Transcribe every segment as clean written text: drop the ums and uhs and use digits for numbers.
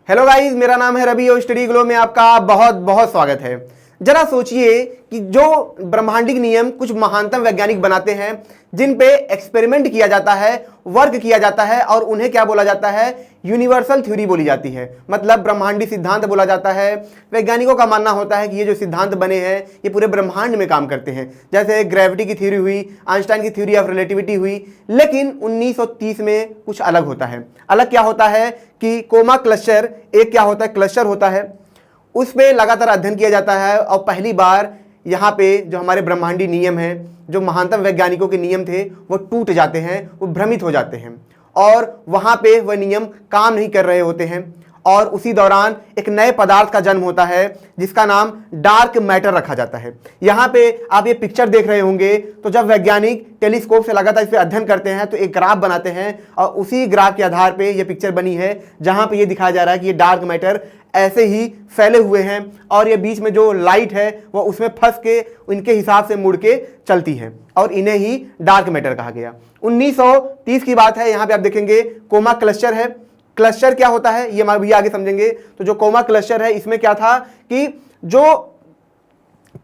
Hello guys, मेरा नाम है रवि और स्टडी ग्लो में आपका बहुत बहुत स्वागत है। जरा सोचिए कि जो ब्रह्मांडिक नियम कुछ महानतम वैज्ञानिक बनाते हैं, जिन पे एक्सपेरिमेंट किया जाता है, वर्क किया जाता है और उन्हें क्या बोला जाता है, यूनिवर्सल थ्योरी बोली जाती है। मतलब ब्रह्मांडी सिद्धांत बोला जाता है। वैज्ञानिकों का मानना होता है कि ये जो सिद्धांत बने हैं ये पूरे ब्रह्मांड में काम करते हैं। जैसे ग्रेविटी की थ्योरी हुई, आइंस्टाइन की थ्योरी ऑफ रिलेटिविटी हुई। लेकिन 1930 में कुछ अलग होता है। अलग क्या होता है कि कोमा क्लस्टर, एक क्या होता है, क्लस्टर होता है, उस पर लगातार अध्ययन किया जाता है और पहली बार यहाँ पे जो हमारे ब्रह्मांडी नियम हैं, जो महानतम वैज्ञानिकों के नियम थे, वो टूट जाते हैं, वो भ्रमित हो जाते हैं और वहाँ पे वह नियम काम नहीं कर रहे होते हैं। और उसी दौरान एक नए पदार्थ का जन्म होता है जिसका नाम डार्क मैटर रखा जाता है। यहाँ पे आप ये पिक्चर देख रहे होंगे, तो जब वैज्ञानिक टेलीस्कोप से लगातार इस पर अध्ययन करते हैं तो एक ग्राफ बनाते हैं और उसी ग्राफ के आधार पे ये पिक्चर बनी है, जहाँ पे ये दिखाया जा रहा है कि ये डार्क मैटर ऐसे ही फैले हुए हैं और ये बीच में जो लाइट है वो उसमें फंस के उनके हिसाब से मुड़ के चलती है और इन्हें ही डार्क मैटर कहा गया। 1930 की बात है। यहाँ पे आप देखेंगे कोमा क्लस्टर है। क्लस्टर क्या होता है ये हम अभी आगे समझेंगे। तो जो कोमा क्लस्टर है, इसमें क्या था कि जो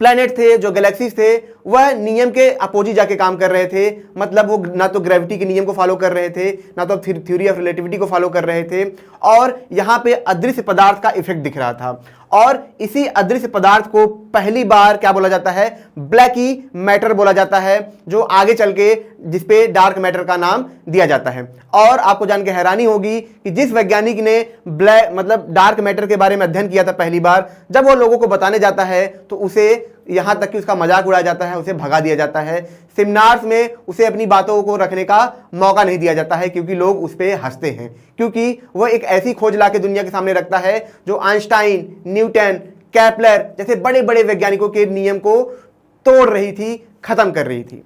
प्लैनेट थे, जो गैलेक्सीज थे, वह नियम के अपोजिट जाके काम कर रहे थे। मतलब वो ना तो ग्रेविटी के नियम को फॉलो कर रहे थे, ना तो थ्योरी ऑफ रिलेटिविटी को फॉलो कर रहे थे और यहाँ पे अदृश्य पदार्थ का इफेक्ट दिख रहा था। और इसी अदृश्य पदार्थ को पहली बार क्या बोला जाता है, ब्लैकी मैटर बोला जाता है, जो आगे चल के जिसपे डार्क मैटर का नाम दिया जाता है। और आपको जान के हैरानी होगी कि जिस वैज्ञानिक ने डार्क मैटर के बारे में अध्ययन किया था पहली बार, जब वो लोगों को बताने जाता है तो उसे यहां तक कि उसका मजाक उड़ाया जाता है, उसे भगा दिया जाता है। सेमिनार्स में उसे अपनी बातों को रखने का मौका नहीं दिया जाता है क्योंकि लोग उस पर हंसते हैं, क्योंकि वह एक ऐसी खोज ला के दुनिया के सामने रखता है जो आइंस्टाइन, न्यूटन, केपलर जैसे बड़े बड़े वैज्ञानिकों के नियम को तोड़ रही थी, खत्म कर रही थी।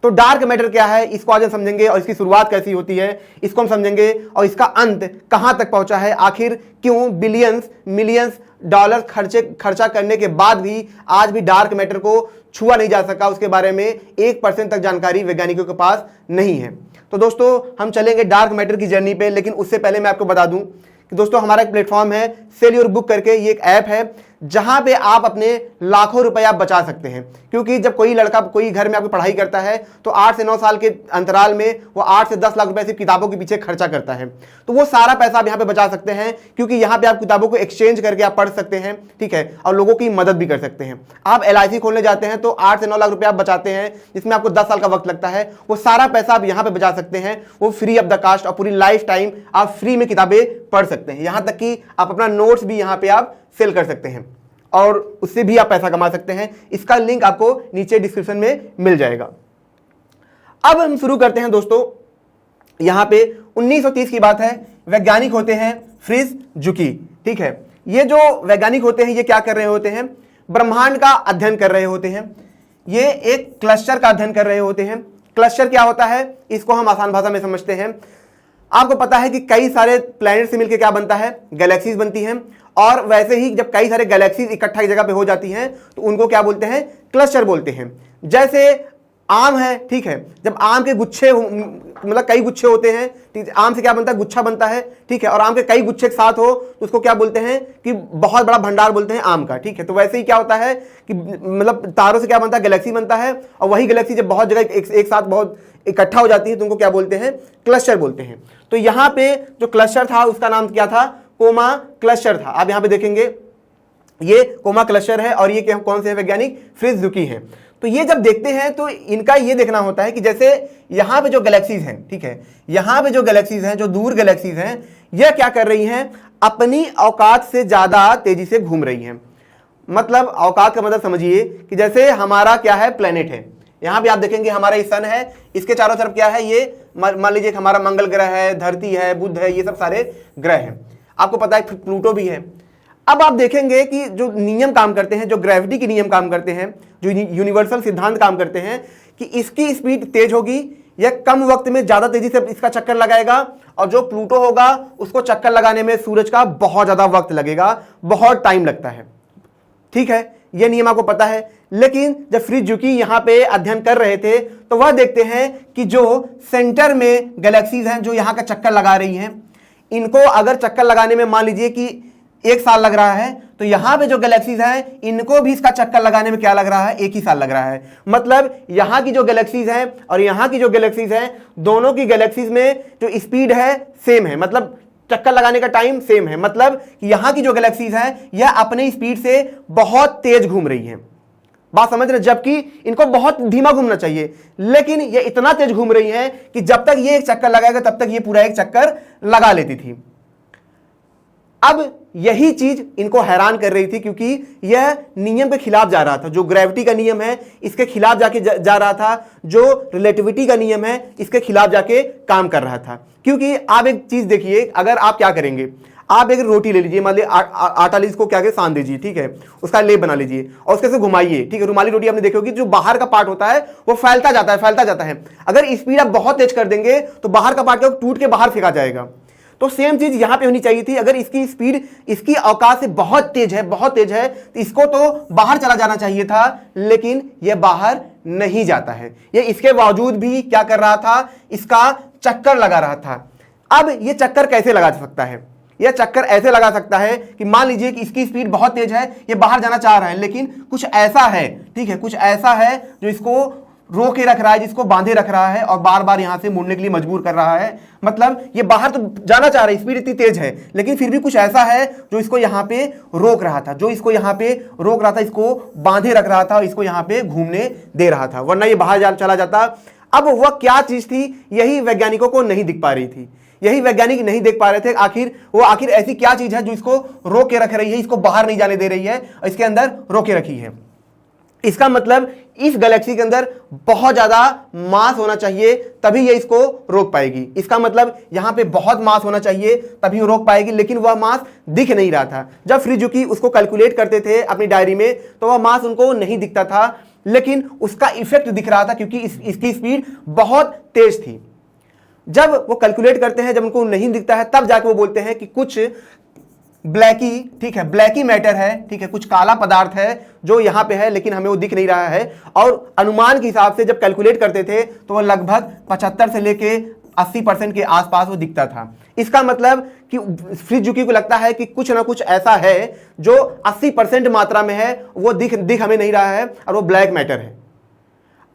तो डार्क मैटर क्या है, इसको आज हम समझेंगे और इसकी शुरुआत कैसी होती है इसको हम समझेंगे और इसका अंत कहां तक पहुंचा है, आखिर क्यों बिलियंस मिलियंस डॉलर खर्चा करने के बाद भी आज भी डार्क मैटर को छुआ नहीं जा सका, उसके बारे में 1% तक जानकारी वैज्ञानिकों के पास नहीं है। तो दोस्तों हम चलेंगे डार्क मैटर की जर्नी पे, लेकिन उससे पहले मैं आपको बता दूं कि दोस्तों हमारा एक प्लेटफॉर्म है सेल योर बुक करके। ये एक ऐप है जहां पे आप अपने लाखों रुपए आप बचा सकते हैं। क्योंकि जब कोई लड़का कोई घर में आपकी पढ़ाई करता है तो 8 से 9 साल के अंतराल में वो 8 से 10 लाख रुपए सिर्फ किताबों के पीछे खर्चा करता है, तो वो सारा पैसा आप यहाँ पे बचा सकते हैं। क्योंकि यहाँ पे आप किताबों को एक्सचेंज करके आप पढ़ सकते हैं, ठीक है, और लोगों की मदद भी कर सकते हैं। आप LIC खोलने जाते हैं तो 8 से 9 लाख रुपए आप बचाते हैं, जिसमें आपको 10 साल का वक्त लगता है। वो सारा पैसा आप यहाँ पे बचा सकते हैं, वो फ्री ऑफ द कास्ट और पूरी लाइफ टाइम आप फ्री में किताबें पढ़ सकते हैं। यहाँ तक कि आप अपना नोट्स भी यहाँ पे आप सेल कर सकते हैं और उससे भी आप पैसा कमा सकते हैं। इसका लिंक आपको नीचे डिस्क्रिप्शन में मिल जाएगा। अब हम शुरू करते हैं दोस्तों। यहां पे 1930 की बात है। वैज्ञानिक होते हैं फ्रिज जुकी, ठीक है। ये जो वैज्ञानिक होते हैं ये क्या कर रहे होते हैं, ब्रह्मांड का अध्ययन कर रहे होते हैं। ये एक क्लस्टर का अध्ययन कर रहे होते हैं। क्लस्टर क्या होता है इसको हम आसान भाषा में समझते हैं। आपको पता है कि कई सारे प्लैनेट से मिलकर क्या बनता है, गैलेक्सीज बनती हैं। और वैसे ही जब कई सारे गैलेक्सीज इकट्ठा एक जगह पे हो जाती हैं तो उनको क्या बोलते हैं, क्लस्टर बोलते हैं। जैसे आम है, ठीक है, जब आम के गुच्छे मतलब कई गुच्छे होते हैं, ठीक है, आम से क्या बनता है, गुच्छा बनता है, ठीक है, और आम के कई गुच्छे एक साथ हो तो उसको क्या बोलते हैं कि बहुत बड़ा भंडार बोलते हैं आम का, ठीक है। तो वैसे ही क्या होता है कि मतलब तारों से क्या बनता है, गैलेक्सी बनता है और वही गैलेक्सी जब बहुत जगह एक साथ बहुत इकट्ठा हो जाती है तो उनको क्या बोलते हैं, क्लस्टर बोलते हैं। तो यहाँ पे जो क्लस्टर था उसका नाम क्या था, कोमा क्लस्टर था। आप यहाँ पे देखेंगे ये कोमा क्लस्टर है और ये कौन से वैज्ञानिक, फ्रिज जुकी हैं। तो ये जब देखते हैं तो इनका ये देखना होता है कि जैसे यहाँ पे जो गैलेक्सीज हैं, ठीक है, यहाँ पे जो गैलेक्सीज हैं, जो दूर गैलेक्सीज हैं, यह क्या कर रही हैं, अपनी औकात से ज्यादा तेजी से घूम रही हैं। मतलब औकात का मतलब समझिए कि जैसे हमारा क्या है, प्लेनेट है, यहाँ पे आप देखेंगे हमारा ये सन है, इसके चारों तरफ क्या है, ये मान लीजिए हमारा मंगल ग्रह है, धरती है, बुध है, ये सब सारे ग्रह हैं। आपको पता है प्लूटो भी है। अब आप देखेंगे कि जो नियम काम करते हैं, जो ग्रेविटी के नियम काम करते हैं, जो यूनिवर्सल सिद्धांत काम करते हैं कि इसकी स्पीड तेज होगी, यह कम वक्त में ज्यादा तेजी से इसका चक्कर लगाएगा, और जो प्लूटो होगा उसको चक्कर लगाने में सूरज का बहुत ज्यादा वक्त लगेगा, बहुत टाइम लगता है, ठीक है, यह नियम आपको पता है। लेकिन जब फ्रिज जुकी यहां पे अध्ययन कर रहे थे तो वह देखते हैं कि जो सेंटर में गैलेक्सीज हैं जो यहां का चक्कर लगा रही हैं, इनको अगर चक्कर लगाने में मान लीजिए कि 1 साल लग रहा है, तो यहां पे जो गैलेक्सीज हैं इनको भी इसका चक्कर लगाने में क्या लग रहा है, 1 ही साल लग रहा है। मतलब यहां की जो गैलेक्सीज हैं और यहां की जो गैलेक्सीज हैं, दोनों की गैलेक्सीज में जो स्पीड है सेम है, मतलब चक्कर लगाने का टाइम सेम है। मतलब कि यहां की जो गैलेक्सीज हैं यह अपने स्पीड से बहुत तेज घूम रही हैं, बात समझ रहे, जबकि इनको बहुत धीमा घूमना चाहिए, लेकिन ये इतना तेज घूम रही है कि जब तक ये एक चक्कर लगाएगा तब तक ये पूरा एक चक्कर लगा लेती थी। अब यही चीज इनको हैरान कर रही थी, क्योंकि यह नियम के खिलाफ जा रहा था। जो ग्रेविटी का नियम है इसके खिलाफ जाके जा रहा था, जो रिलेटिविटी का नियम है इसके खिलाफ जाके काम कर रहा था। क्योंकि आप एक चीज देखिए, अगर आप क्या करेंगे, आप एक रोटी ले लीजिए, मान लीजिए आटा लीजिए, इसको क्या के सान दीजिए, ठीक है, उसका लेप बना लीजिए और उसके से घुमाइए, ठीक है। रुमाली रोटी आपने देखी होगी, जो बाहर का पार्ट होता है वो फैलता जाता है, फैलता जाता है। अगर स्पीड आप बहुत तेज कर देंगे तो बाहर का पार्ट टूट के बाहर फेंका जाएगा। तो सेम चीज यहां पे होनी चाहिए थी। अगर इसकी स्पीड इसकी औकात से बहुत तेज है, बहुत तेज है, तो इसको तो बाहर चला जाना चाहिए था, लेकिन यह बाहर नहीं जाता है। यह इसके बावजूद भी क्या कर रहा था, इसका चक्कर लगा रहा था। अब यह चक्कर कैसे लगा सकता है? यह चक्कर ऐसे लगा सकता है कि मान लीजिए कि इसकी स्पीड बहुत तेज है, ये बाहर जाना चाह रहा है, लेकिन कुछ ऐसा है, ठीक है, कुछ ऐसा है जो इसको रोक के रख रहा है, जिसको बांधे रख रहा है और बार बार यहां से मुड़ने के लिए मजबूर कर रहा है। मतलब ये बाहर तो जाना चाह रहा है, स्पीड इतनी तेज है, लेकिन फिर भी कुछ ऐसा है जो इसको यहां पे रोक रहा था, जो इसको यहां पे रोक रहा था, इसको बांधे रख रहा था और इसको यहां पे घूमने दे रहा था, वरना ये बाहर चला जाता। अब वह क्या चीज थी, यही वैज्ञानिकों को नहीं दिख पा रही थी, यही वैज्ञानिक नहीं देख पा रहे थे। आखिर ऐसी क्या चीज है जो इसको रोक के रख रही है, इसको बाहर नहीं जाने दे रही है और इसके अंदर रोके रखी है। इसका मतलब इस गैलेक्सी के अंदर बहुत ज्यादा मास होना चाहिए, तभी ये इसको रोक पाएगी। इसका मतलब यहां पे बहुत मास होना चाहिए तभी वो रोक पाएगी, लेकिन वह मास दिख नहीं रहा था। जब फ्रिजुकी उसको कैलकुलेट करते थे अपनी डायरी में, तो वह मास उनको नहीं दिखता था, लेकिन उसका इफेक्ट दिख रहा था, क्योंकि इसकी स्पीड बहुत तेज थी। जब वो कैलकुलेट करते हैं, जब उनको नहीं दिखता है, तब जाके वो बोलते हैं कि कुछ ब्लैकी, ठीक है, ब्लैकी मैटर है, ठीक है, कुछ काला पदार्थ है जो यहां पे है, लेकिन हमें वो दिख नहीं रहा है। और अनुमान के हिसाब से जब कैलकुलेट करते थे तो वो लगभग 75 से लेके 80% के आसपास वो दिखता था। इसका मतलब कि फ्रिजुकी को लगता है कि कुछ ना कुछ ऐसा है जो 80% मात्रा में है, वो दिख हमें नहीं रहा है और वो ब्लैक मैटर है।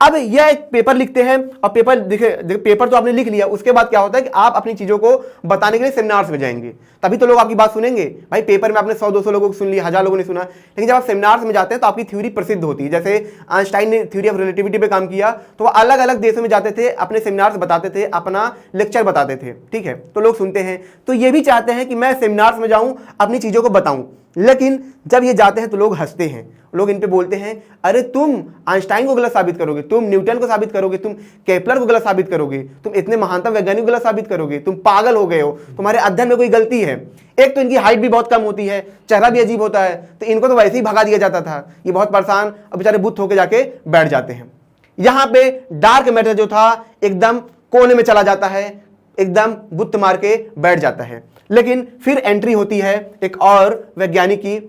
अब यह एक पेपर लिखते हैं और पेपर पेपर तो आपने लिख लिया, उसके बाद क्या होता है कि आप अपनी चीजों को बताने के लिए सेमिनार्स में जाएंगे, तभी तो लोग आपकी बात सुनेंगे। भाई पेपर में आपने 100-200 लोगों को सुन लिया, 1000 लोगों ने सुना, लेकिन जब आप सेमिनार्स में जाते हैं तो आपकी थ्योरी प्रसिद्ध होती है। जैसे आइंस्टाइन ने थ्योरी ऑफ रिलेटिविटी पे काम किया, तो वो अलग अलग देशों में जाते थे, अपने सेमिनार्स बताते थे, अपना लेक्चर बताते थे, ठीक है, तो लोग सुनते हैं। तो ये भी चाहते हैं कि मैं सेमिनार्स में जाऊं, अपनी चीजों को बताऊं, लेकिन जब ये जाते हैं तो लोग हंसते हैं, लोग इन पे बोलते हैं, अरे तुम आइंस्टाइन को गलत साबित करोगे, तुम न्यूटन को साबित करोगे, तुम केपलर को गलत साबित करोगे, तुम इतने महानतम वैज्ञानिक को गलत साबित करोगे, तुम पागल हो गए हो, तुम्हारे अध्ययन में कोई गलती है। एक तो इनकी हाइट भी बहुत कम होती है, चेहरा भी अजीब होता है, तो इनको तो वैसे ही भगा दिया जाता था। ये बहुत परेशान और बेचारे बुत होकर जाके बैठ जाते हैं। यहाँ पे डार्क मैटर जो था एकदम कोने में चला जाता है, एकदम बुत मार के बैठ जाता है। लेकिन फिर एंट्री होती है एक और वैज्ञानिक की,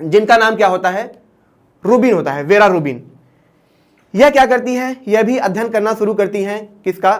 जिनका नाम क्या होता है, रूबिन होता है, वेरा रूबिन। यह क्या करती है, यह भी अध्ययन करना शुरू करती हैं, किसका,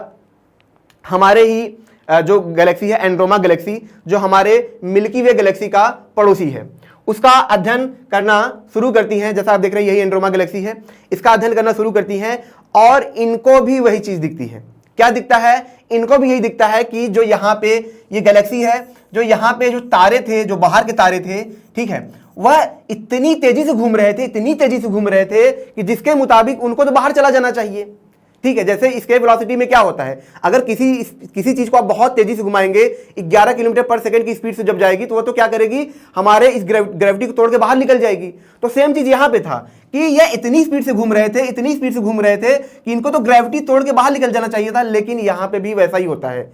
हमारे ही जो गैलेक्सी है एंड्रोमा गैलेक्सी, जो हमारे मिल्की वे गैलेक्सी का पड़ोसी है, उसका अध्ययन करना शुरू करती हैं। जैसा आप देख रहे हैं यही एंड्रोमा गैलेक्सी है, इसका अध्ययन करना शुरू करती हैं और इनको भी वही चीज दिखती है। क्या दिखता है, इनको भी यही दिखता है कि जो यहाँ पे ये गैलेक्सी है, जो यहाँ पे जो तारे थे, जो बाहर के तारे थे, ठीक है, वह इतनी तेजी से घूम रहे थे, इतनी तेजी से घूम रहे थे कि जिसके मुताबिक उनको तो बाहर चला जाना चाहिए, ठीक है। जैसे स्केप वेलोसिटी में क्या होता है, अगर किसी चीज को आप बहुत तेजी से घुमाएंगे, 11 किलोमीटर पर सेकंड की स्पीड से जब जाएगी, तो वो तो क्या करेगी, हमारे इस ग्रेविटी को तोड़ के बाहर निकल जाएगी। तो सेम चीज यहां पे था कि ये इतनी स्पीड से घूम रहे थे, इतनी स्पीड से घूम रहे थे कि इनको तो ग्रेविटी तोड़ के बाहर निकल जाना चाहिए था, लेकिन यहां पे भी वैसा ही होता है।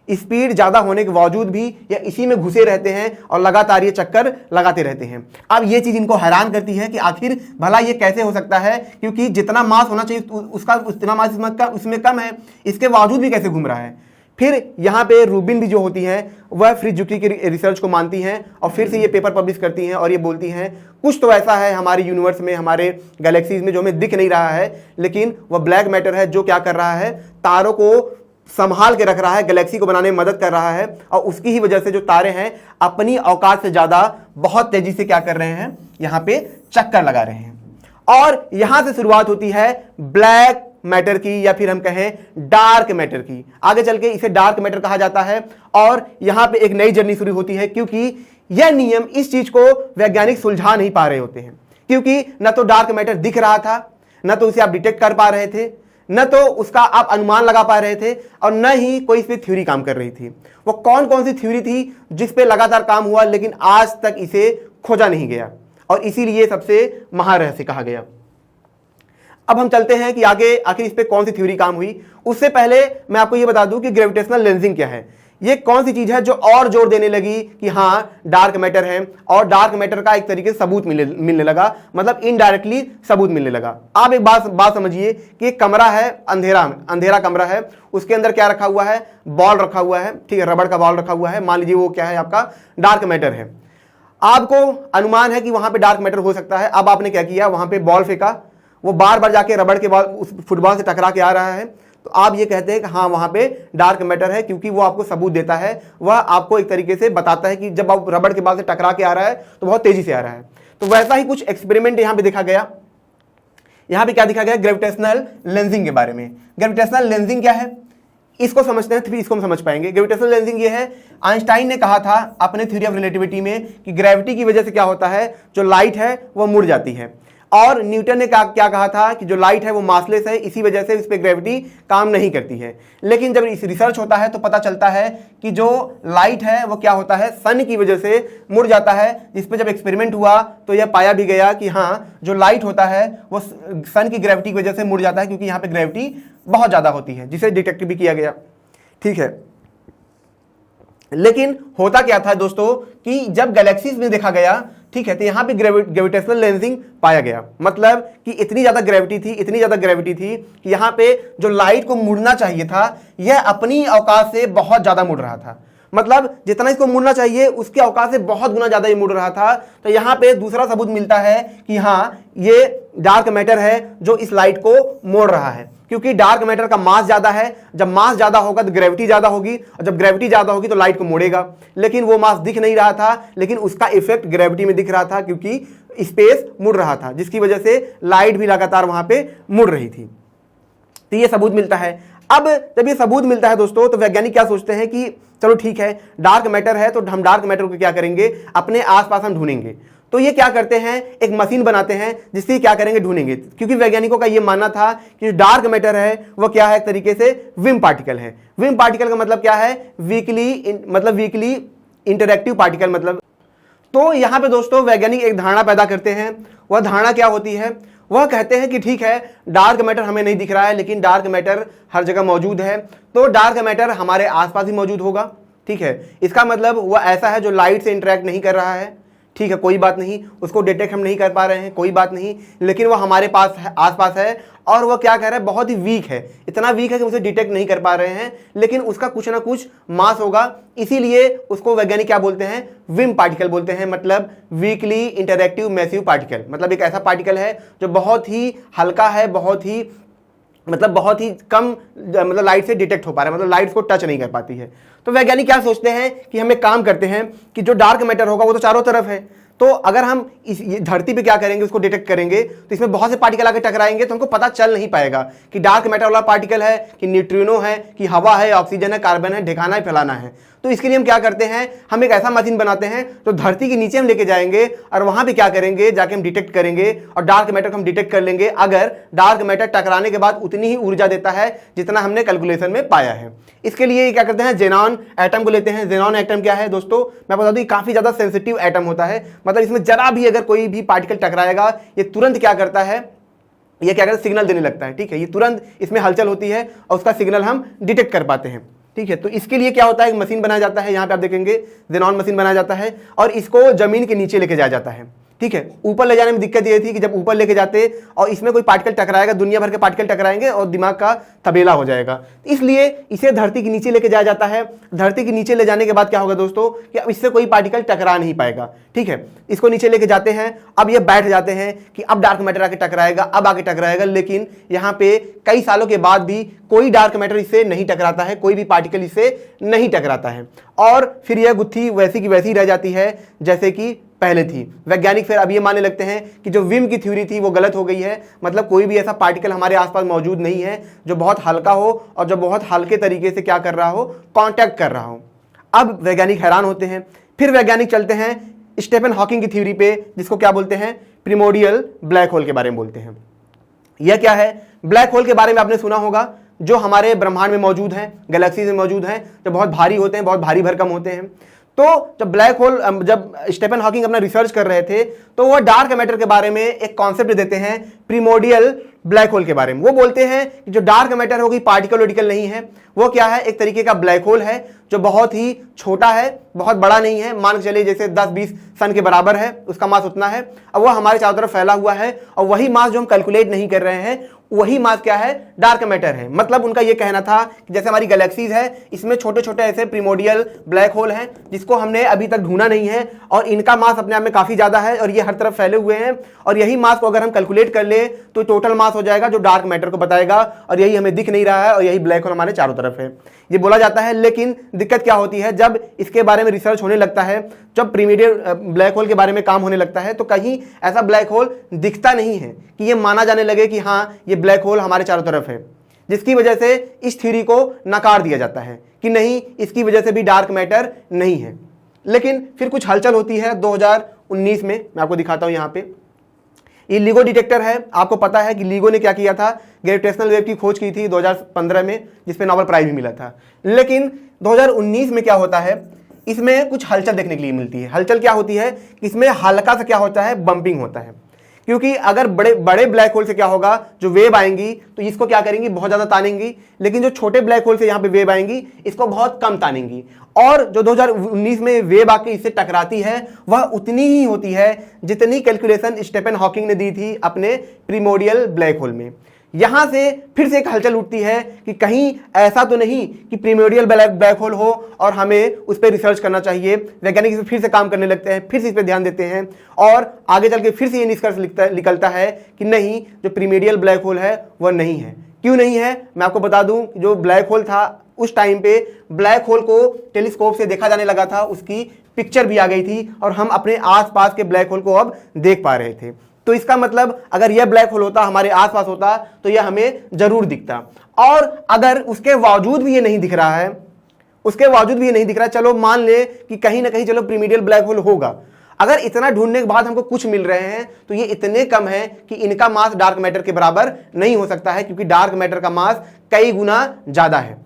स्पीड ज्यादा होने के बावजूद भी ये इसी में घुसे रहते हैं और लगातार ये चक्कर लगाते रहते हैं। अब ये चीज इनको हैरान करती है कि आखिर भला ये कैसे हो सकता है, क्योंकि जितना मास होना चाहिए उसका उतना मास इसमें कम है, इसके बावजूद भी कैसे घूम रहा है। फिर यहाँ पे रूबिन भी जो होती है वह फ्रिजुकी की रिसर्च को मानती हैं और फिर से ये पेपर पब्लिश करती हैं और ये बोलती हैं कुछ तो ऐसा है हमारे यूनिवर्स में, हमारे गैलेक्सीज में, जो हमें दिख नहीं रहा है, लेकिन वह ब्लैक मैटर है जो क्या कर रहा है, तारों को संभाल के रख रहा है, गैलेक्सी को बनाने में मदद कर रहा है, और उसकी ही वजह से जो तारे हैं अपनी औकात से ज्यादा बहुत तेजी से क्या कर रहे हैं, यहां पे चक्कर लगा रहे हैं। और यहां से शुरुआत होती है ब्लैक मैटर की, या फिर हम कहें डार्क मैटर की। आगे चल के इसे डार्क मैटर कहा जाता है, और यहां पे एक नई जर्नी शुरू होती है, क्योंकि यह नियम, इस चीज को वैज्ञानिक सुलझा नहीं पा रहे होते हैं, क्योंकि न तो डार्क मैटर दिख रहा था, न तो उसे आप डिटेक्ट कर पा रहे थे, न तो उसका आप अनुमान लगा पा रहे थे, और न ही कोई इस पे थ्योरी काम कर रही थी। वो कौन कौन सी थ्योरी थी जिस पे लगातार काम हुआ, लेकिन आज तक इसे खोजा नहीं गया, और इसीलिए सबसे महारहस्य कहा गया। अब हम चलते हैं कि आगे आखिर इस पे कौन सी थ्योरी काम हुई। उससे पहले मैं आपको ये बता दूं कि ग्रेविटेशनल लेंसिंग क्या है। ये कौन सी चीज है जो और जोर देने लगी कि हाँ डार्क मैटर है, और डार्क मैटर का एक तरीके से सबूत मिलने लगा, मतलब इनडायरेक्टली सबूत मिलने लगा। आप एक बात समझिए कि एक कमरा है, अंधेरा कमरा है, उसके अंदर क्या रखा हुआ है, बॉल रखा हुआ है, ठीक है, रबड़ का बॉल रखा हुआ है, मान लीजिए वो क्या है, आपका डार्क मैटर है। आपको अनुमान है कि वहां पे डार्क मैटर हो सकता है। अब आपने क्या किया, वहां पे बॉल फेंका, वो बार बार जाके रबड़ के बॉल उस फुटबॉल से टकरा के आ रहा है, तो आप ये कहते हैं कि हाँ वहां पे डार्क मैटर है, क्योंकि वो आपको सबूत देता है, वह आपको एक तरीके से बताता है कि जब आप रबड़ के बॉल से टकरा के आ रहा है तो बहुत तेजी से आ रहा है। तो वैसा ही कुछ एक्सपेरिमेंट यहां पे देखा गया। यहां पे क्या देखा गया, ग्रेविटेशनल लेंसिंग के बारे में। ग्रेविटेशनल लेंसिंग क्या है, इसको समझते हैं, फिर इसको हम समझ पाएंगे। ग्रेविटेशनल लेंसिंग ये है, आइंस्टाइन ने कहा था अपने थ्योरी ऑफ रिलेटिविटी में कि ग्रेविटी की वजह से क्या होता है, जो लाइट है वो मुड़ जाती है, और न्यूटन ने क्या कहा था कि जो लाइट है वो मासलेस है, इसी वजह से इस पे ग्रेविटी काम नहीं करती है। लेकिन जब इस रिसर्च होता है तो पता चलता है कि जो लाइट है वो क्या होता है, सन की वजह से मुड़ जाता है। जिस पे जब एक्सपेरिमेंट हुआ तो यह पाया भी गया कि हाँ जो लाइट होता है वो सन की ग्रेविटी की वजह से मुड़ जाता है, क्योंकि यहाँ पे ग्रेविटी बहुत ज़्यादा होती है, जिसे डिटेक्ट भी किया गया। ठीक है, लेकिन होता क्या था दोस्तों कि जब गैलेक्सीज में देखा गया, ठीक है, तो यहां पे ग्रेविटेशनल लेंसिंग पाया गया। मतलब कि इतनी ज्यादा ग्रेविटी थी कि यहां पे जो लाइट को मुड़ना चाहिए था यह अपनी औकात से बहुत ज्यादा मुड़ रहा था। मतलब जितना इसको मुड़ना चाहिए उसके औकात से बहुत गुना ज्यादा ये मुड़ रहा था। तो यहां पे दूसरा सबूत मिलता है कि हाँ ये डार्क मैटर है जो इस लाइट को मोड़ रहा है, क्योंकि डार्क मैटर का मास ज्यादा है। जब मास ज्यादा होगा तो ग्रेविटी ज्यादा होगी, और जब ग्रेविटी ज्यादा होगी तो लाइट को मोड़ेगा। लेकिन वो मास दिख नहीं रहा था, लेकिन उसका इफेक्ट ग्रेविटी में दिख रहा था, क्योंकि स्पेस मुड़ रहा था, जिसकी वजह से लाइट भी लगातार वहां पे मुड़ रही थी। तो ये सबूत मिलता है। अब जब ये सबूत मिलता है दोस्तों, तो वैज्ञानिक क्या सोचते हैं कि चलो ठीक है, डार्क मैटर है तो हम डार्क मैटर को क्या करेंगे, अपने आसपास हम ढूंढेंगे। तो ये क्या करते हैं, एक मशीन बनाते हैं जिससे क्या करेंगे, ढूंढेंगे। क्योंकि वैज्ञानिकों का ये मानना था कि डार्क मैटर है वो क्या है, एक तरीके से विम पार्टिकल है। विम पार्टिकल का मतलब क्या है, वीकली इंटरैक्टिव पार्टिकल मतलब। तो यहां पे दोस्तों वैज्ञानिक एक धारणा पैदा करते हैं। वह धारणा क्या होती है, वह कहते हैं कि ठीक है डार्क मैटर हमें नहीं दिख रहा है, लेकिन डार्क मैटर हर जगह मौजूद है, तो डार्क मैटर हमारे आसपास ही मौजूद होगा। ठीक है, इसका मतलब वह ऐसा है जो लाइट से इंटरेक्ट नहीं कर रहा है। ठीक है, कोई बात नहीं, उसको डिटेक्ट हम नहीं कर पा रहे हैं, कोई बात नहीं, लेकिन वह हमारे पास है, आसपास है, और वह क्या कह रहा है, बहुत ही वीक है। इतना वीक है कि उसे डिटेक्ट नहीं कर पा रहे हैं, लेकिन उसका कुछ ना कुछ मास होगा। इसीलिए उसको वैज्ञानिक क्या बोलते हैं, विम पार्टिकल बोलते हैं। मतलब वीकली इंटरैक्टिव मैसिव पार्टिकल, मतलब एक ऐसा पार्टिकल है जो बहुत ही हल्का है, बहुत ही कम मतलब लाइट से डिटेक्ट हो पा रहा है, मतलब लाइट को टच नहीं कर पाती है। तो वैज्ञानिक क्या सोचते हैं कि हम एक काम करते हैं कि जो डार्क मैटर होगा वो तो चारों तरफ है, तो अगर हम इस धरती पे क्या करेंगे, उसको डिटेक्ट करेंगे, तो इसमें बहुत से पार्टिकल आके टकराएंगे, तो हमको पता चल नहीं पाएगा कि डार्क मैटर वाला पार्टिकल है, कि न्यूट्रिनो है, कि हवा है, ऑक्सीजन है, कार्बन है, ढेकाना है, फैलाना है। तो इसके लिए हम क्या करते हैं, हम एक ऐसा मशीन बनाते हैं तो धरती के नीचे हम लेके जाएंगे, और वहां पे क्या करेंगे, जाके हम डिटेक्ट करेंगे, और डार्क मैटर को हम डिटेक्ट कर लेंगे अगर डार्क मैटर टकराने के बाद उतनी ही ऊर्जा देता है जितना हमने कैलकुलेशन में पाया है। इसके लिए क्या करते हैं, जेनॉन एटम को लेते हैं। जेनॉन एटम क्या है दोस्तों, मैं बता दूं काफी ज्यादा सेंसिटिव एटम होता है। मतलब इसमें जरा भी अगर कोई भी पार्टिकल टकराएगा, ये तुरंत क्या करता है, ये क्या करता है, सिग्नल देने लगता है। ठीक है, ये तुरंत इसमें हलचल होती है और उसका सिग्नल हम डिटेक्ट कर पाते हैं। ठीक है, तो इसके लिए क्या होता है, एक मशीन बनाया जाता है, यहाँ पे आप देखेंगे जेनॉन मशीन बनाया जाता है, और इसको जमीन के नीचे लेके जाया जाता है। ठीक है, ऊपर ले जाने में दिक्कत ये थी कि जब ऊपर लेके जाते और इसमें कोई पार्टिकल टकराएगा, दुनिया भर के पार्टिकल टकराएंगे और दिमाग का तबेला हो जाएगा। इसलिए इसे धरती के नीचे लेके जाया जाता है। धरती के नीचे ले जाने के बाद क्या होगा दोस्तों कि अब इससे कोई पार्टिकल टकरा नहीं पाएगा। ठीक है, इसको नीचे लेके जाते हैं, अब ये बैठ जाते हैं कि अब डार्क मैटर आके टकराएगा, अब आके टकराएगा, लेकिन यहाँ पे कई सालों के बाद भी कोई डार्क मैटर इससे नहीं टकराता है, कोई भी पार्टिकल इससे नहीं टकराता है और फिर यह गुत्थी वैसी की वैसी रह जाती है जैसे कि पहले थी। वैज्ञानिक फिर अब ये मानने लगते हैं कि जो विम की थ्योरी थी वो गलत हो गई है, मतलब कोई भी ऐसा पार्टिकल हमारे आसपास मौजूद नहीं है जो बहुत हल्का हो और जो बहुत हल्के तरीके से क्या कर रहा हो, कांटेक्ट कर रहा हो। अब वैज्ञानिक हैरान होते हैं। फिर वैज्ञानिक चलते हैं स्टीफन हॉकिंग की थ्योरी पे, जिसको क्या बोलते हैं, प्रिमोर्डियल ब्लैक होल के बारे में बोलते हैं। यह क्या है? ब्लैक होल के बारे में आपने सुना होगा, जो हमारे ब्रह्मांड में मौजूद हैं, गैलेक्सीज में मौजूद हैं, जो बहुत भारी होते हैं, बहुत भारी भरकम होते हैं। तो जब ब्लैक होल, जब स्टीफन हॉकिंग अपना रिसर्च कर रहे थे तो वह डार्क मैटर के बारे में एक कॉन्सेप्ट देते हैं, प्रिमोर्डियल ब्लैक होल के बारे में। वो बोलते हैं कि जो डार्क मैटर होगी, पार्टिकल वार्टिकल नहीं है, वो क्या है, एक तरीके का ब्लैक होल है जो बहुत ही छोटा है, बहुत बड़ा नहीं है, मान के चलिए जैसे 10-20 सन के बराबर है, उसका मास उतना है। अब वह हमारे चारों तरफ फैला हुआ है और वही मास जो हम कैलकुलेट नहीं कर रहे हैं, वही मास क्या है, डार्क मैटर है। मतलब उनका यह कहना था कि जैसे हमारी गैलेक्सीज है, इसमें छोटे छोटे ऐसे प्रिमोर्डियल ब्लैक होल हैं जिसको हमने अभी तक ढूंढा नहीं है और इनका मास अपने आप में काफी ज्यादा है और ये हर तरफ फैले हुए हैं और यही मास को अगर हम कैलकुलेट कर ले तो टोटल मास हो जाएगा जो डार्क मैटर को बताएगा और यही हमें दिख नहीं रहा है और यही ब्लैक होल हमारे चारों तरफ है, ये बोला जाता है। लेकिन दिक्कत क्या होती है, जब इसके बारे में रिसर्च होने लगता है, जब प्रिमोर्डियल ब्लैक होल के बारे में काम होने लगता है, तो कहीं ऐसा ब्लैक होल दिखता नहीं है कि ये माना जाने लगे कि हाँ ये ब्लैक होल हमारे चारों तरफ है, जिसकी वजह से इस थ्योरी को नकार दिया जाता है कि नहीं, इसकी वजह से भी डार्क मैटर नहीं है। लेकिन फिर कुछ हलचल होती है 2019 में, मैं आपको दिखाता हूं। यहाँ पे ये LIGO डिटेक्टर है। आपको पता है कि LIGO ने क्या किया था, ग्रेविटेशनल वेव की खोज की थी 2015 में, जिसपे नोबेल प्राइज भी मिला था। लेकिन 2019 में क्या होता है, इसमें कुछ हलचल देखने के लिए मिलती है। हलचल क्या होती है, इसमें हल्का सा क्या होता है, बंपिंग होता है। क्योंकि अगर बड़े बड़े ब्लैक होल से क्या होगा, जो वेव आएंगी तो इसको क्या करेंगी, बहुत ज्यादा तानेंगी, लेकिन जो छोटे ब्लैक होल से यहाँ पे वेव आएंगी इसको बहुत कम तानेंगी। और जो 2019 में वेव आके इससे टकराती है वह उतनी ही होती है जितनी कैलकुलेशन स्टीफन हॉकिंग ने दी थी अपने प्रिमोर्डियल ब्लैक होल में। यहां से फिर से एक हलचल उठती है कि कहीं ऐसा तो नहीं कि प्रिमोर्डियल ब्लैक होल हो और हमें उस पर रिसर्च करना चाहिए। वैज्ञानिक इस पर फिर से काम करने लगते हैं, फिर से इस पर ध्यान देते हैं और आगे चल के फिर से ये निष्कर्ष निकलता है कि नहीं, जो प्रिमोर्डियल ब्लैक होल है वह नहीं है। क्यों नहीं है, मैं आपको बता दूं, जो ब्लैक होल था उस टाइम पे ब्लैक होल को टेलीस्कोप से देखा जाने लगा था, उसकी पिक्चर भी आ गई थी और हम अपने आसपास के ब्लैक होल को अब देख पा रहे थे। तो इसका मतलब अगर यह ब्लैक होल होता, हमारे आसपास होता, तो यह हमें जरूर दिखता। और अगर उसके बावजूद भी ये नहीं दिख रहा है, उसके बावजूद भी ये नहीं दिख रहा है, चलो मान ले कि कहीं ना कहीं चलो प्रिमोर्डियल ब्लैक होल होगा, अगर इतना ढूंढने के बाद हमको कुछ मिल रहे हैं तो ये इतने कम है कि इनका मास डार्क मैटर के बराबर नहीं हो सकता है, क्योंकि डार्क मैटर का मास कई गुना ज्यादा है।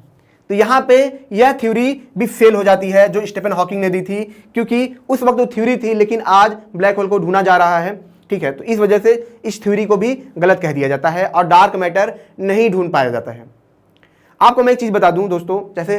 तो यहां पे यह थ्योरी भी फेल हो जाती है जो स्टीफन हॉकिंग ने दी थी, क्योंकि उस वक्त वो थ्योरी थी लेकिन आज ब्लैक होल को ढूंढा जा रहा है। ठीक है, तो इस वजह से इस थ्योरी को भी गलत कह दिया जाता है और डार्क मैटर नहीं ढूंढ पाया जाता है। आपको मैं एक चीज बता दूं दोस्तों, जैसे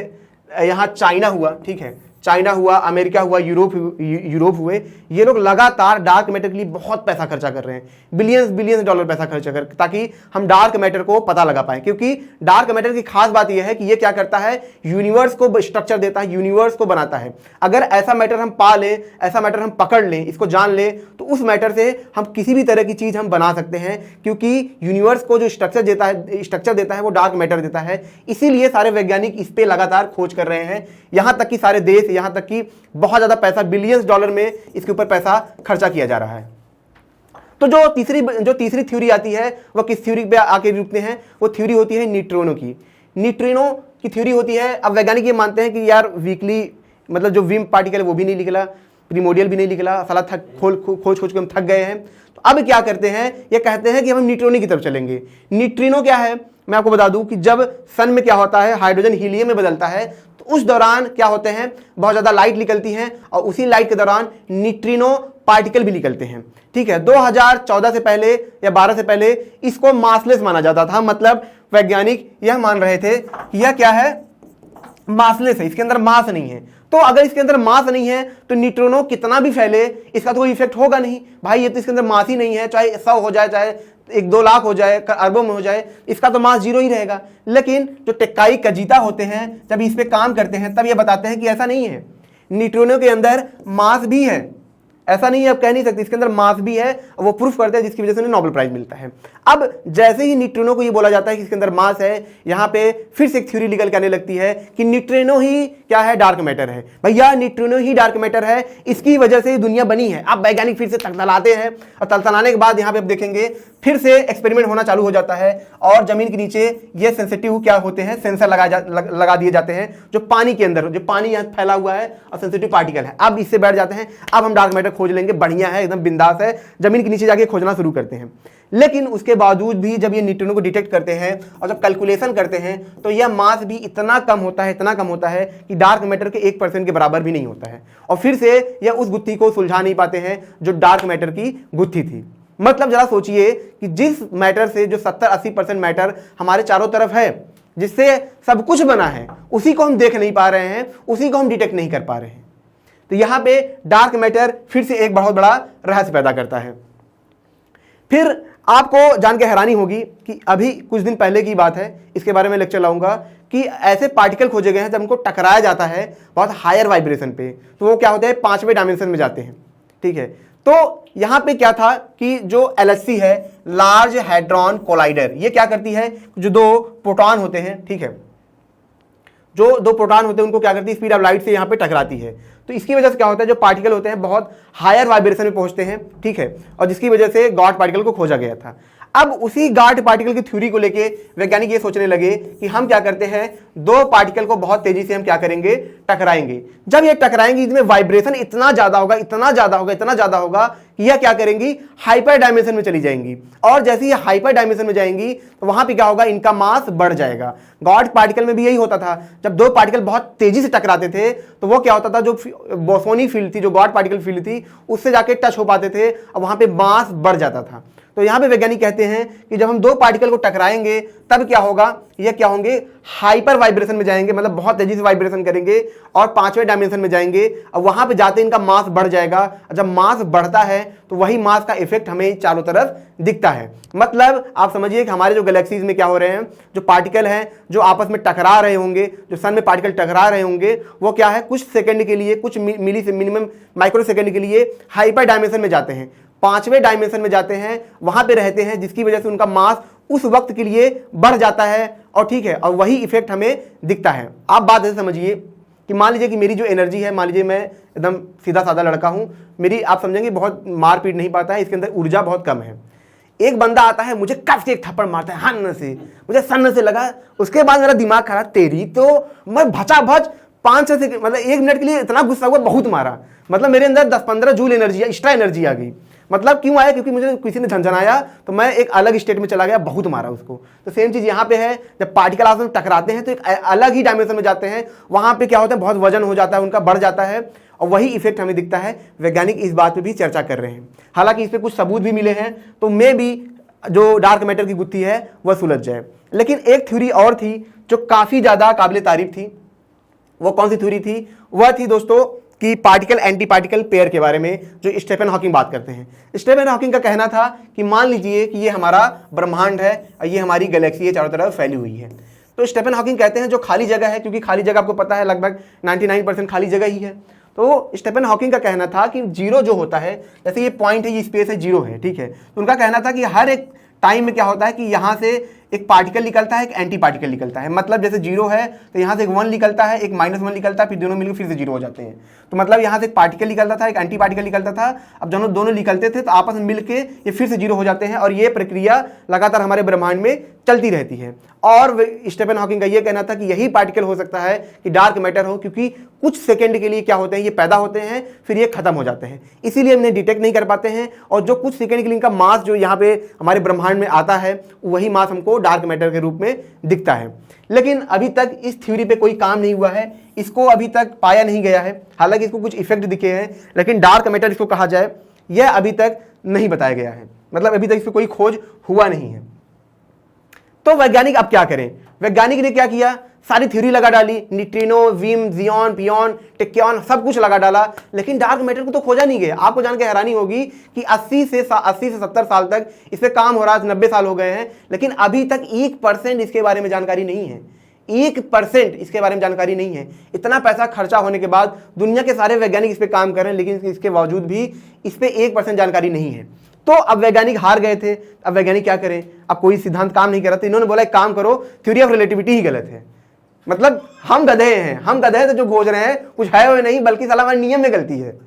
यहां चाइना हुआ, ठीक है, चाइना हुआ, अमेरिका हुआ, यूरोप हुए, ये लोग लगातार डार्क मैटर के लिए बहुत पैसा खर्चा कर रहे हैं, बिलियंस डॉलर पैसा खर्चा कर, ताकि हम डार्क मैटर को पता लगा पाए। क्योंकि डार्क मैटर की खास बात यह है कि ये क्या करता है, यूनिवर्स को स्ट्रक्चर देता है, यूनिवर्स को बनाता है। अगर ऐसा मैटर हम पा लें, ऐसा मैटर हम पकड़ लें, इसको जान लें, तो उस मैटर से हम किसी भी तरह की चीज हम बना सकते हैं, क्योंकि यूनिवर्स को जो स्ट्रक्चर देता है वो डार्क मैटर देता है। इसीलिए सारे वैज्ञानिक इस पे लगातार खोज कर रहे हैं, यहां तक कि सारे देश, यहां तक कि बहुत ज्यादा पैसा, बिलियंस डॉलर में इसके ऊपर पैसा खर्चा किया जा रहा है। तो जो तीसरी थ्योरी आती है वह किस थ्योरी पे आके रुकते हैं, वो थ्योरी होती है न्यूट्रिनो की। न्यूट्रिनो की थ्योरी होती है, अब वैज्ञानिक ये मानते हैं कि यार वीकली, मतलब जो विम पार्टिकल है वो भी नहीं निकला, प्रिमोर्डियल भी नहीं निकला, साला खोज के हम थक गए हैं। तो अब क्या करते हैं, ये कहते हैं कि हम न्यूट्रिनो की तरफ चलेंगे। न्यूट्रिनो क्या है, मैं आपको बता दूं कि जब सन में क्या होता है, हाइड्रोजन हीलियम में बदलता है, तो उस दौरान क्या होते हैं, बहुत ज्यादा लाइट निकलती है और उसी लाइट के दौरान न्यूट्रिनो पार्टिकल भी निकलते हैं। ठीक है, 2014 से पहले या 12 से पहले इसको मासलेस माना जाता था, मतलब वैज्ञानिक यह मान रहे थे कि यह क्या है, मासलेस है, इसके अंदर मास नहीं है। तो तो अगर इसके अंदर मास नहीं है तो न्यूट्रिनो कितना भी फैले इसका तो कोई इफेक्ट होगा नहीं भाई, ये तो इसके अंदर मास ही नहीं है, चाहे 100 हो जाए, चाहे 1-2 लाख हो जाए, अरबों में हो जाए, इसका तो मास 0 ही रहेगा। लेकिन जो टेक्काई कजीता होते हैं जब इस पे काम करते हैं तब ये बताते हैं कि ऐसा नहीं है, न्यूट्रिनो के अंदर मास भी है, ऐसा नहीं है, आप कह नहीं सकते, इसके अंदर मास भी है, वो प्रूफ करते हैं जिसकी वजह से उन्हें नोबेल प्राइज मिलता है। अब जैसे ही न्यूट्रिनो को ये बोला जाता है कि इसके अंदर मास है, यहाँ पे फिर से एक थ्योरी निकल के आने लगती है कि न्यूट्रिनो ही क्या है, डार्क मैटर है। भैया न्यूट्रिनो ही डार्क मैटर है, इसकी वजह से दुनिया बनी है। अब वैज्ञानिक फिर से तलतलाते हैं और तलतलाने के बाद यहाँ पे आप देखेंगे फिर से एक्सपेरिमेंट होना चालू हो जाता है और जमीन के नीचे ये सेंसिटिव क्या होते हैं, सेंसर लगा दिए जाते हैं जो पानी के अंदर, जो पानी यहाँ फैला हुआ है और सेंसिटिव पार्टिकल है, अब इससे बैठ जाते हैं, अब हम डार्क मैटर खोज लेंगे, बढ़िया है, एकदम बिंदास है, जमीन के नीचे जाके खोजना शुरू करते हैं। लेकिन उसके बावजूद भी जब ये न्यूट्रिनो को डिटेक्ट करते हैं और जब कैलकुलेशन करते हैं तो यह मास भी इतना कम होता है, इतना कम होता है कि डार्क मैटर के 1% के बराबर भी नहीं होता है, और फिर से यह उस गुत्थी को सुलझा नहीं पाते हैं जो डार्क मैटर की गुत्थी थी। मतलब जरा सोचिए कि जिस मैटर से जो 70-80% मैटर हमारे चारों तरफ है, जिससे सब कुछ बना है, उसी को हम देख नहीं पा रहे हैं, उसी को हम डिटेक्ट नहीं कर पा रहे हैं। तो यहां पे डार्क मैटर फिर से एक बहुत बड़ा रहस्य पैदा करता है। फिर आपको जान के हैरानी होगी कि अभी कुछ दिन पहले की बात है, इसके बारे में लेक्चर लाऊंगा कि ऐसे पार्टिकल खोजे गए हैं जब उनको टकराया जाता है बहुत हायर वाइब्रेशन पे, तो वो क्या होते हैं, 5वें डायमेंशन में जाते हैं। ठीक है, तो यहां पे क्या था कि जो LHC है, लार्ज हैड्रॉन कोलाइडर, ये क्या करती है, जो 2 प्रोटॉन होते हैं, ठीक है, जो 2 प्रोटॉन होते हैं उनको क्या करती है, स्पीड ऑफ लाइट से यहां पे टकराती है। तो इसकी वजह से क्या होता है, जो पार्टिकल होते हैं बहुत हायर वाइब्रेशन में पहुंचते हैं, ठीक है, और जिसकी वजह से गॉड पार्टिकल को खोजा गया था। अब उसी गार्ड पार्टिकल की थ्योरी को लेके वैज्ञानिक ये सोचने लगे कि हम क्या करते हैं, 2 पार्टिकल को बहुत तेजी से हम क्या करेंगे, टकराएंगे। जब ये टकराएंगे इसमें वाइब्रेशन इतना ज्यादा होगा, इतना ज्यादा होगा, इतना ज्यादा होगा कि यह क्या करेंगी, हाइपर डायमेंशन में चली जाएंगी, और जैसे ही हाइपर डायमेंशन में जाएंगी तो वहां पे क्या होगा, इनका मास बढ़ जाएगा। गॉड पार्टिकल में भी यही होता था, जब 2 पार्टिकल बहुत तेजी से टकराते थे तो वो क्या होता था, जो बोसोनी फील्ड थी, जो गॉड पार्टिकल फील्ड थी, उससे जाके टच हो पाते थे और वहां पे मास बढ़ जाता था। तो यहां पे वैज्ञानिक कहते हैं कि जब हम 2 पार्टिकल को टकराएंगे तब क्या होगा, ये क्या होंगे, हाइपर वाइब्रेशन में जाएंगे, मतलब बहुत तेजी से वाइब्रेशन करेंगे और 5वें डायमेंशन में जाएंगे, और वहां पे जाते इनका मास बढ़ जाएगा। जब मास बढ़ता है तो वही मास का इफेक्ट हमें चारों तरफ दिखता है। मतलब आप समझिए कि हमारे जो गैलेक्सीज में क्या हो रहे हैं, जो पार्टिकल हैं जो आपस में टकरा रहे होंगे, जो सन में पार्टिकल टकरा रहे होंगे, वो क्या है, कुछ सेकंड के लिए, कुछ मिली से मिनिमम माइक्रो सेकंड के लिए हाइपर डायमेंशन में जाते हैं, 5वें डायमेंशन में जाते हैं, वहां पे रहते हैं, जिसकी वजह से उनका मास उस वक्त के लिए बढ़ जाता है, और ठीक है, और वही इफेक्ट हमें दिखता है। आप बात ऐसे समझिए कि मान लीजिए कि मेरी जो एनर्जी है, मान लीजिए मैं एकदम सीधा साधा लड़का हूं, मेरी आप समझेंगे बहुत मार पीट नहीं पाता है, इसके अंदर ऊर्जा बहुत कम है। एक बंदा आता है, मुझे कस के एक थप्पड़ मारता है, हन्न से, मुझे सन्न से लगा, उसके बाद मेरा दिमाग खराब, तेरी तो मैं भचा भच 5 से मतलब 1 मिनट के लिए इतना गुस्सा हुआ, बहुत मारा, मतलब मेरे अंदर 10-15 जूल एनर्जी, एक्स्ट्रा एनर्जी आ गई। मतलब क्यों आया, क्योंकि मुझे किसी ने झंझनाया तो मैं एक अलग स्टेट में चला गया, बहुत मारा उसको। तो सेम चीज यहाँ पे है, जब पार्टिकल आपस में टकराते हैं तो एक अलग ही डायमेंशन में जाते हैं, वहां पे क्या होता है, बहुत वजन हो जाता है उनका, बढ़ जाता है, और वही इफेक्ट हमें दिखता है। वैज्ञानिक इस बात पे भी चर्चा कर रहे हैं, हालांकि इस पे कुछ सबूत भी मिले हैं, तो मे भी जो डार्क मैटर की गुत्थी है वह सुलझ जाए। लेकिन एक थ्योरी और थी जो काफी ज्यादा काबिले तारीफ थी। वो कौन सी थ्योरी थी, वह थी दोस्तों कि पार्टिकल एंटी पार्टिकल पेयर के बारे में, जो स्टीफन हॉकिंग बात करते हैं। स्टीफन हॉकिंग का कहना था कि मान लीजिए कि ये हमारा ब्रह्मांड है और ये हमारी गैलेक्सी है, चारों तरफ फैली हुई है। तो स्टीफन हॉकिंग कहते हैं जो खाली जगह है, क्योंकि खाली जगह आपको पता है लगभग 99% खाली जगह ही है, तो स्टीफन हॉकिंग का कहना था कि जीरो जो होता है, जैसे ये पॉइंट है, ये स्पेस है, जीरो है, ठीक है, तो उनका कहना था कि हर एक टाइम में क्या होता है कि यहां से एक पार्टिकल निकलता है, एक एंटी पार्टिकल निकलता है। मतलब जैसे जीरो है तो यहां से एक 1 निकलता है, एक -1 निकलता है, फिर दोनों मिलकर फिर से जीरो हो जाते हैं। तो मतलब यहां से एक पार्टिकल निकलता था, एक एंटी पार्टिकल निकलता था, अब दोनों निकलते थे तो आपस में मिलके ये फिर से जीरो हो जाते हैं, और ये प्रक्रिया लगातार हमारे ब्रह्मांड में चलती रहती है। और स्टीफन हॉकिंग का ये कहना था कि यही पार्टिकल हो सकता है कि डार्क मैटर हो, क्योंकि कुछ सेकंड के लिए क्या होते हैं, ये पैदा होते हैं, फिर ये खत्म हो जाते हैं, इसीलिए हम इन्हें डिटेक्ट नहीं कर पाते हैं। और जो कुछ सेकंड के लिए इनका मास जो यहाँ पे हमारे ब्रह्मांड में आता है, वही मास हमको डार्क मैटर के रूप में दिखता है। लेकिन अभी तक इस थ्योरी पे कोई काम नहीं हुआ है, इसको अभी तक पाया नहीं गया है। हालांकि इसको कुछ इफेक्ट दिखे हैं, लेकिन डार्क मैटर इसको कहा जाए, यह अभी तक नहीं बताया गया है, मतलब अभी तक इस पर कोई खोज हुआ नहीं है। तो वैज्ञानिक अब क्या करें, वैज्ञानिक ने क्या किया, सारी थ्योरी लगा डाली, न्यूट्रिनो, वीम, जियॉन, पियॉन, टेक्यॉन, सब कुछ लगा डाला, लेकिन डार्क मैटर को तो खोजा नहीं गया। आपको जान के हैरानी होगी कि 80 से 70 साल तक इस पे काम हो रहा है, 90 साल हो गए हैं, लेकिन अभी तक 1% इसके बारे में जानकारी नहीं है। 1% इसके बारे में जानकारी नहीं है। इतना पैसा खर्चा होने के बाद दुनिया के सारे वैज्ञानिक इस पे काम कर रहे हैं, लेकिन इसके बावजूद भी इस पे 1% जानकारी नहीं है। तो अब वैज्ञानिक हार गए थे। अब वैज्ञानिक क्या करें, अब कोई सिद्धांत काम नहीं कर रहा था। इन्होंने बोला एक काम करो, थ्योरी ऑफ रिलेटिविटी ही गलत है। मतलब हम गधे हैं तो जो खोज रहे हैं कुछ है वो नहीं, बल्कि साला हमारे नियम में गलती है।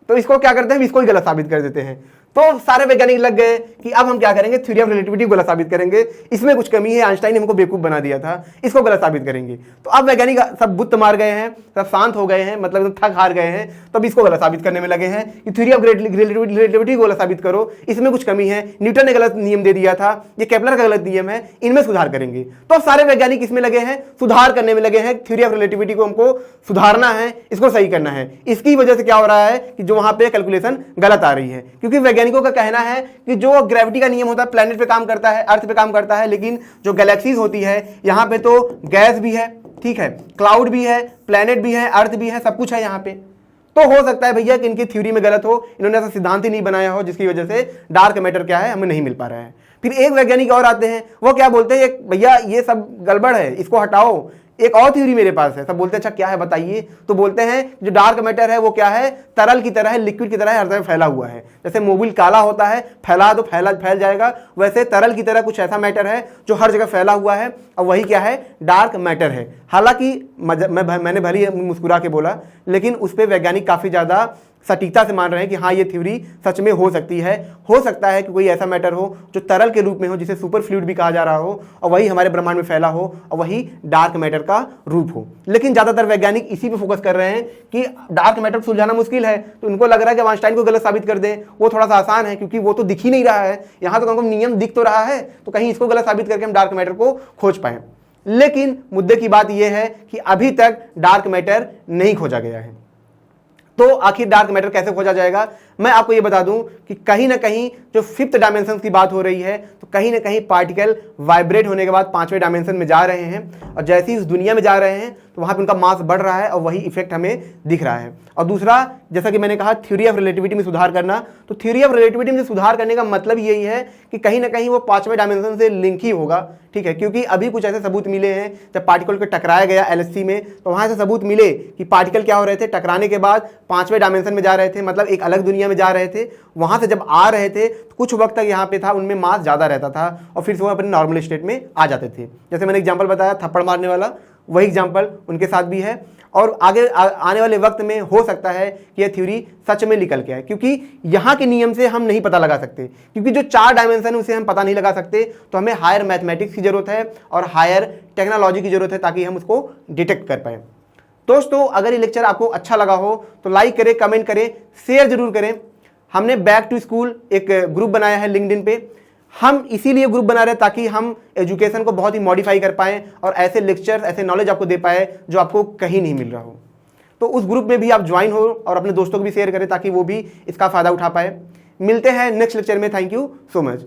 तो इसको क्या करते हैं, इसको ही गलत साबित कर देते हैं। तो सारे वैज्ञानिक लग गए कि अब हम क्या करेंगे, थ्योरी ऑफ रिलेटिविटी को गलत साबित करेंगे, इसमें कुछ कमी है, आइंस्टाइन ने हमको बेवकूफ बना दिया था, इसको गलत साबित करेंगे। तो अब वैज्ञानिक सब बुत मार गए हैं, सब शांत हो गए हैं, मतलब थक हार गए हैं, तो अब इसको गलत साबित करने में लगे हैं कि थ्योरी ऑफ रिलेटिविटी को गलत साबित करो, इसमें कुछ कमी है, न्यूटन ने गलत नियम दे दिया था, ये केपलर का गलत नियम है, इनमें सुधार करेंगे। तो सारे वैज्ञानिक इसमें लगे हैं, सुधार करने में लगे हैं। थ्योरी ऑफ रिलेटिविटी को हमको सुधारना है, इसको सही करना है। इसकी वजह से क्या हो रहा है कि जो वहां पे कैलकुलेशन गलत आ रही है, क्योंकि वैज्ञानिकों का कहना है कि जो ग्रेविटी का नियम होता है प्लेनेट पे काम करता है, अर्थ पे काम करता है, लेकिन जो गैलेक्सीज होती है यहां पे तो गैस भी है, ठीक है, क्लाउड भी है, प्लेनेट भी है, अर्थ भी है, सब कुछ है यहां पे। तो हो सकता है भैया कि इनकी थ्योरी में गलत हो, इन्होंने ऐसा सिद्धांत ही नहीं बनाया हो, जिसकी वजह से डार्क मैटर क्या है हमें नहीं मिल पा रहा है। फिर एक वैज्ञानिक और आते हैं, वो क्या बोलते हैं, भैया ये सब गड़बड़ है, इसको हटाओ, एक और थ्योरी मेरे पास है। सब बोलते हैं अच्छा क्या है बताइए। तो बोलते हैं जो डार्क मैटर है वो क्या है, तरल की तरह है, लिक्विड की तरह है, हर तरफ फैला हुआ है। जैसे मोबिल काला होता है, फैला तो फैल जाएगा, वैसे तरल की तरह कुछ ऐसा मैटर है जो हर जगह फैला हुआ है, और वही क्या है, डार्क मैटर है। हालांकि मैंने भले ही मुस्कुरा के बोला, लेकिन उस पर वैज्ञानिक काफी ज्यादा सटीकता से मान रहे हैं कि हाँ ये थ्योरी सच में हो सकती है। हो सकता है कि कोई ऐसा मैटर हो जो तरल के रूप में हो, जिसे सुपर फ्लूइड भी कहा जा रहा हो, और वही हमारे ब्रह्मांड में फैला हो, और वही डार्क मैटर का रूप हो। लेकिन ज्यादातर वैज्ञानिक इसी पे फोकस कर रहे हैं कि डार्क मैटर सुलझाना मुश्किल है, तो उनको लग रहा है कि आइंस्टाइन को गलत साबित कर दें, वो थोड़ा सा आसान है, क्योंकि वो तो दिख ही नहीं रहा है, यहाँ तो हमको नियम दिख तो रहा है, तो कहीं इसको गलत साबित करके हम डार्क मैटर को खोज पाए। लेकिन मुद्दे की बात यह है कि अभी तक डार्क मैटर नहीं खोजा गया है। तो आखिर डार्क मैटर कैसे खोजा जाएगा, मैं आपको ये बता दूं कि कहीं ना कहीं जो 5th डायमेंशन की बात हो रही है, तो कहीं ना कहीं पार्टिकल वाइब्रेट होने के बाद 5वें डायमेंशन में जा रहे हैं, और जैसे ही इस दुनिया में जा रहे हैं तो वहां पे उनका मास बढ़ रहा है, और वही इफेक्ट हमें दिख रहा है। और दूसरा, जैसा कि मैंने कहा थ्योरी ऑफ रिलेटिविटी में सुधार करना, तो थ्योरी ऑफ रिलेटिविटी में सुधार करने का मतलब यही है कि कहीं ना कहीं वो 5वें डायमेंशन से लिंक ही होगा, ठीक है, क्योंकि अभी कुछ ऐसे सबूत मिले हैं, जब पार्टिकल को टकराया गया LHC में, तो वहां से सबूत मिले कि पार्टिकल क्या हो रहे थे, टकराने के बाद 5वें डायमेंशन में जा रहे थे, मतलब एक अलग दुनिया में जा रहे थे। वहां से जब आ रहे थे तो कुछ वक्त तक यहाँ पे था, उनमें मास ज्यादा रहता था, और फिर से वो अपने नॉर्मल स्टेट में आ जाते थे। जैसे मैंने एग्जांपल बताया थप्पड़ मारने वाला, वही एग्जांपल उनके साथ भी है। और आगे आने वाले वक्त में हो सकता है कि यह थ्योरी सच में निकल के आए, क्योंकि यहाँ के नियम से हम नहीं पता लगा सकते, क्योंकि जो 4 डायमेंशन है उसे हम पता नहीं लगा सकते। तो हमें हायर मैथमेटिक्स की जरूरत है और हायर टेक्नोलॉजी की जरूरत है, ताकि हम उसको डिटेक्ट कर पाए। दोस्तों, अगर ये लेक्चर आपको अच्छा लगा हो तो लाइक करें, कमेंट करें, शेयर जरूर करें। हमने बैक टू स्कूल एक ग्रुप बनाया है लिंक्डइन पे। हम इसीलिए ग्रुप बना रहे हैं ताकि हम एजुकेशन को बहुत ही मॉडिफाई कर पाएं और ऐसे लेक्चर्स, ऐसे नॉलेज आपको दे पाए जो आपको कहीं नहीं मिल रहा हो। तो उस ग्रुप में भी आप ज्वाइन हो और अपने दोस्तों को भी शेयर करें, ताकि वो भी इसका फायदा उठा पाए। मिलते हैं नेक्स्ट लेक्चर में। Thank you so much.